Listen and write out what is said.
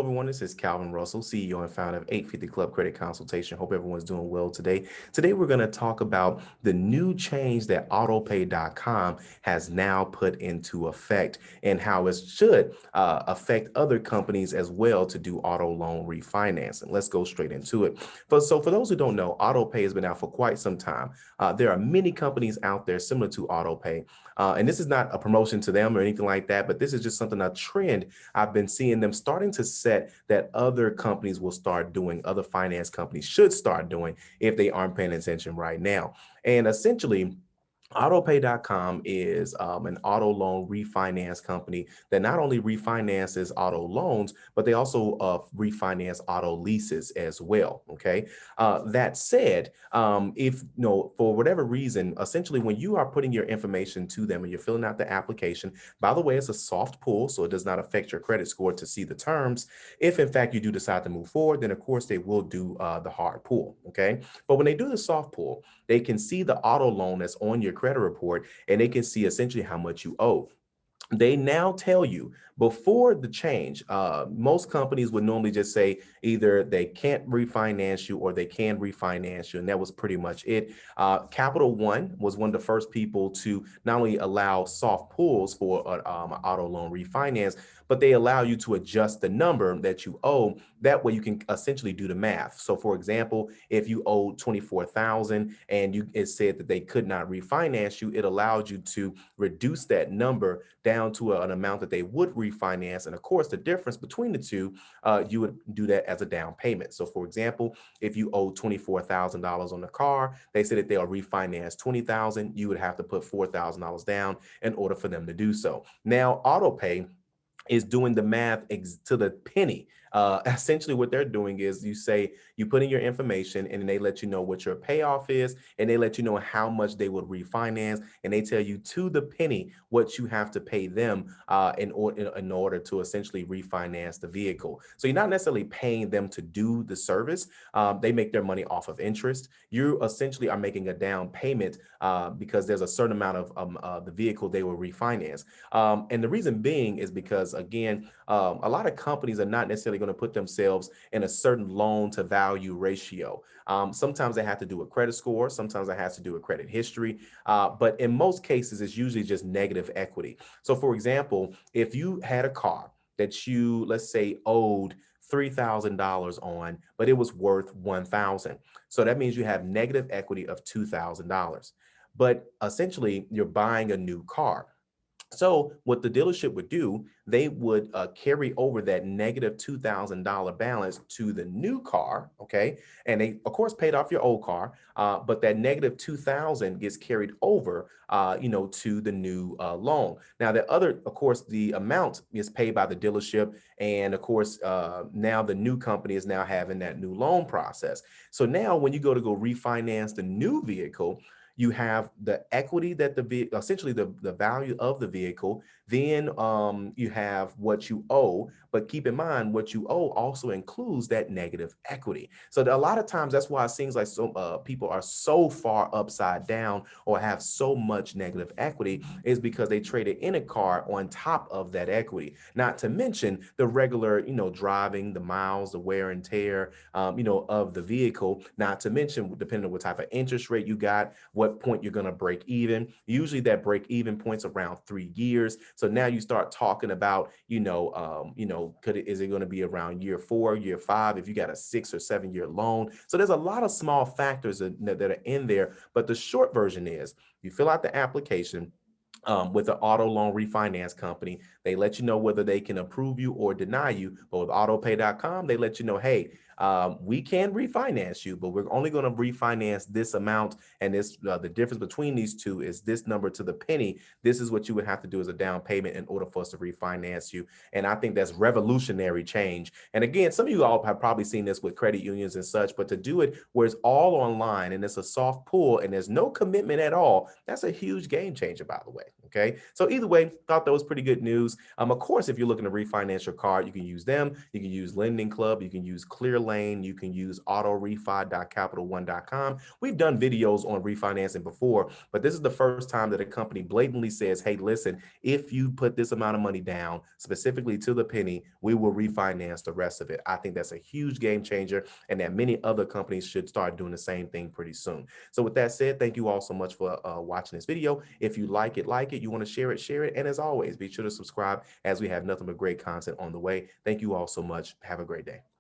everyone. This is Calvin Russell, CEO and founder of 850 Club Credit Consultation. Hope everyone's doing well today. Today, we're going to talk about the new change that autopay.com has now put into effect and how it should affect other companies as well to do auto loan refinancing. Let's go straight into it. For those who don't know, autopay has been out for quite some time. There are many companies out there similar to autopay. And this is not a promotion to them or anything like that, but this is just something, a trend I've been seeing them starting to set that other companies will start doing, other finance companies should start doing if they aren't paying attention right now. And essentially, AutoPay.com is an auto loan refinance company that not only refinances auto loans, but they also refinance auto leases as well. Okay. That said, if for whatever reason, essentially when you are putting your information to them and you're filling out the application, by the way, it's a soft pull, so it does not affect your credit score to see the terms. If in fact you do decide to move forward, then of course they will do the hard pull. Okay. But when they do the soft pull, they can see the auto loan that's on your credit report and they can see essentially how much you owe. They now tell you before the change. Most companies would normally just say either they can't refinance you or they can refinance you, and that was pretty much it. Capital One was one of the first people to not only allow soft pulls for an auto loan refinance, but they allow you to adjust the number that you owe. That way, you can essentially do the math. So, for example, if you owe 24,000 and it said that they could not refinance you, it allowed you to reduce that number down to an amount that they would refinance. And of course, the difference between the two, you would do that as a down payment. So for example, if you owe $24,000 on the car, they said that they'll refinance 20,000, you would have to put $4,000 down in order for them to do so. Now, AutoPay is doing the math to the penny. Essentially, what they're doing is you put in your information and then they let you know what your payoff is and they let you know how much they would refinance and they tell you to the penny what you have to pay them in order to essentially refinance the vehicle. So you're not necessarily paying them to do the service. They make their money off of interest. You essentially are making a down payment because there's a certain amount of the vehicle they will refinance. And the reason being is because, again, a lot of companies are not necessarily going to put themselves in a certain loan to value ratio. Sometimes they have to do a credit score. Sometimes it has to do a credit history. But in most cases, it's usually just negative equity. So, for example, if you had a car that you, let's say, owed $3,000 on, but it was worth 1,000. So that means you have negative equity of $2,000. But essentially, you're buying a new car. So what the dealership would do, they would carry over that negative $2,000 balance to the new car, okay? And they, of course, paid off your old car, but that negative 2,000 gets carried over, to the new loan. Now, the other, of course, the amount is paid by the dealership, and of course, now the new company is now having that new loan process. So now, when you go refinance the new vehicle, you have the equity that essentially the value of the vehicle. Then you have what you owe, but keep in mind what you owe also includes that negative equity. So a lot of times that's why it seems like people are so far upside down or have so much negative equity is because they traded in a car on top of that equity. Not to mention the regular, driving, the miles, the wear and tear, of the vehicle. Not to mention, depending on what type of interest rate you got, what point you're going to break even. Usually that break even point's around 3 years. So now you start talking about, is it going to be around year 4, year 5, if you got a 6 or 7 year loan? So there's a lot of small factors that are in there. But the short version is you fill out the application with an auto loan refinance company. They let you know whether they can approve you or deny you. But with autopay.com, they let you know, hey, we can refinance you, but we're only going to refinance this amount. And the difference between these two is this number to the penny. This is what you would have to do as a down payment in order for us to refinance you. And I think that's revolutionary change. And again, some of you all have probably seen this with credit unions and such, but to do it where it's all online and it's a soft pull and there's no commitment at all, that's a huge game changer, by the way. Okay. So either way, thought that was pretty good news. Of course, if you're looking to refinance your car, you can use them. You can use Lending Club. You can use Clear Lane. You can use autorefi.capitalone.com. We've done videos on refinancing before, but this is the first time that a company blatantly says, hey, listen, if you put this amount of money down, specifically to the penny, we will refinance the rest of it. I think that's a huge game changer, and that many other companies should start doing the same thing pretty soon. So with that said, thank you all so much for watching this video. If you like it, like it. You want to share it, share it. And as always, be sure to subscribe as we have nothing but great content on the way. Thank you all so much. Have a great day.